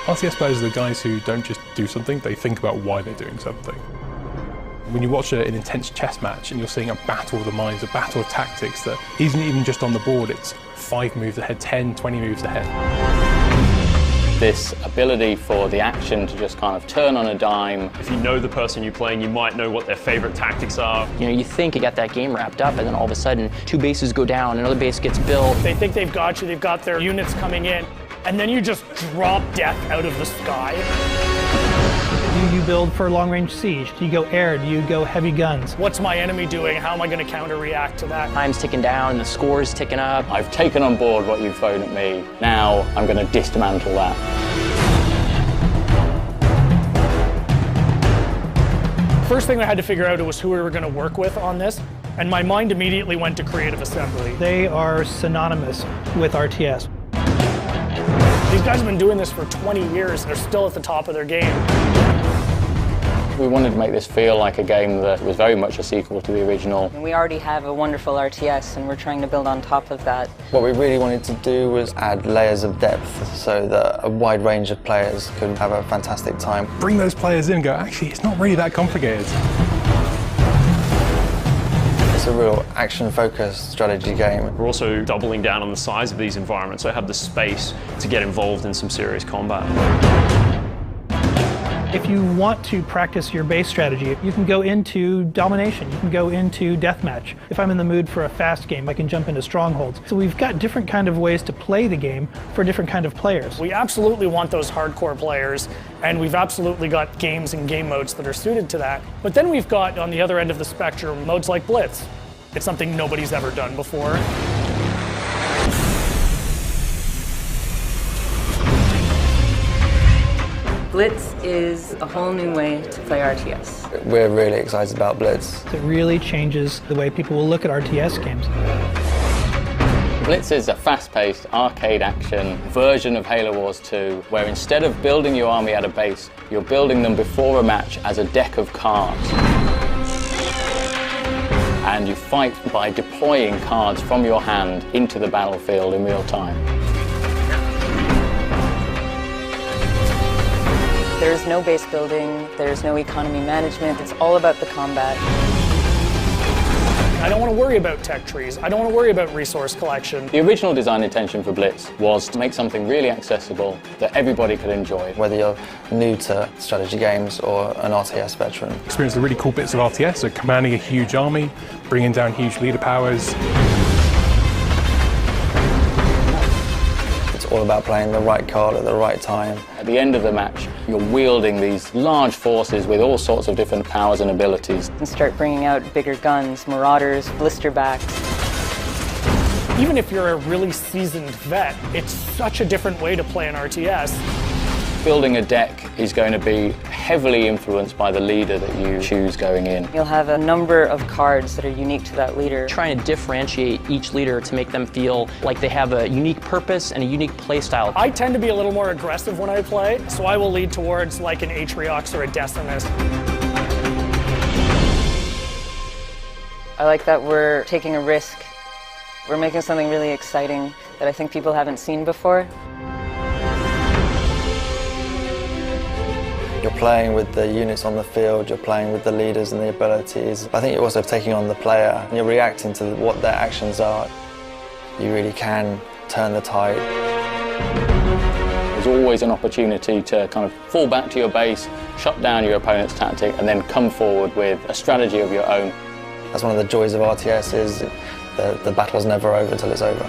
RTS players are the guys who don't just do something, they think about why they're doing something. When you watch an intense chess match and you're seeing a battle of the minds, a battle of tactics that isn't even just on the board, it's 5 moves ahead, 10, 20 moves ahead. This ability for the action to just kind of turn on a dime. If you know the person you're playing, you might know what their favorite tactics are. You know, you think you got that game wrapped up, and then all of a sudden, 2 bases go down, another base gets built. They think they've got you, they've got their units coming in, and then you just drop death out of the sky. Do you build for long-range siege? Do you go air? Do you go heavy guns? What's my enemy doing? How am I going to counter-react to that? Time's ticking down, and the score's ticking up. I've taken on board what you've thrown at me. Now I'm going to dismantle that. First thing I had to figure out was who we were going to work with on this, and my mind immediately went to creative assembly. They are synonymous with RTS. These guys have been doing this for 20 years. They're still at the top of their game. We wanted to make this feel like a game that was very much a sequel to the original. We already have a wonderful RTS, and we're trying to build on top of that. What we really wanted to do was add layers of depth so that a wide range of players could have a fantastic time. Bring those players in and go, actually, it's not really that complicated. It's a real action-focused strategy game. We're also doubling down on the size of these environments, so I have the space to get involved in some serious combat. If you want to practice your base strategy, you can go into domination, you can go into deathmatch. If I'm in the mood for a fast game, I can jump into strongholds. So we've got different kind of ways to play the game for different kind of players. We absolutely want those hardcore players, and we've absolutely got games and game modes that are suited to that. But then we've got, on the other end of the spectrum, modes like Blitz. It's something nobody's ever done before. Blitz is a whole new way to play RTS. We're really excited about Blitz. It really changes the way people will look at RTS games. Blitz is a fast-paced arcade action version of Halo Wars 2, where instead of building your army at a base, you're building them before a match as a deck of cards. And you fight by deploying cards from your hand into the battlefield in real time. There's no base building, there's no economy management, it's all about the combat. I don't want to worry about tech trees. I don't want to worry about resource collection. The original design intention for Blitz was to make something really accessible that everybody could enjoy. Whether you're new to strategy games or an RTS veteran. Experience the really cool bits of RTS, so commanding a huge army, bringing down huge leader powers. It's all about playing the right card at the right time. At the end of the match, you're wielding these large forces with all sorts of different powers and abilities. And start bringing out bigger guns, marauders, blisterbacks. Even if you're a really seasoned vet, it's such a different way to play an RTS. Building a deck is going to be heavily influenced by the leader that you choose going in. You'll have a number of cards that are unique to that leader. Trying to differentiate each leader to make them feel like they have a unique purpose and a unique play style. I tend to be a little more aggressive when I play, so I will lead towards like an Atriox or a Decimus. I like that we're taking a risk. We're making something really exciting that I think people haven't seen before. You're playing with the units on the field, you're playing with the leaders and the abilities. I think you're also taking on the player, and you're reacting to what their actions are. You really can turn the tide. There's always an opportunity to kind of fall back to your base, shut down your opponent's tactic, and then come forward with a strategy of your own. That's one of the joys of RTS, is the battle's never over till it's over.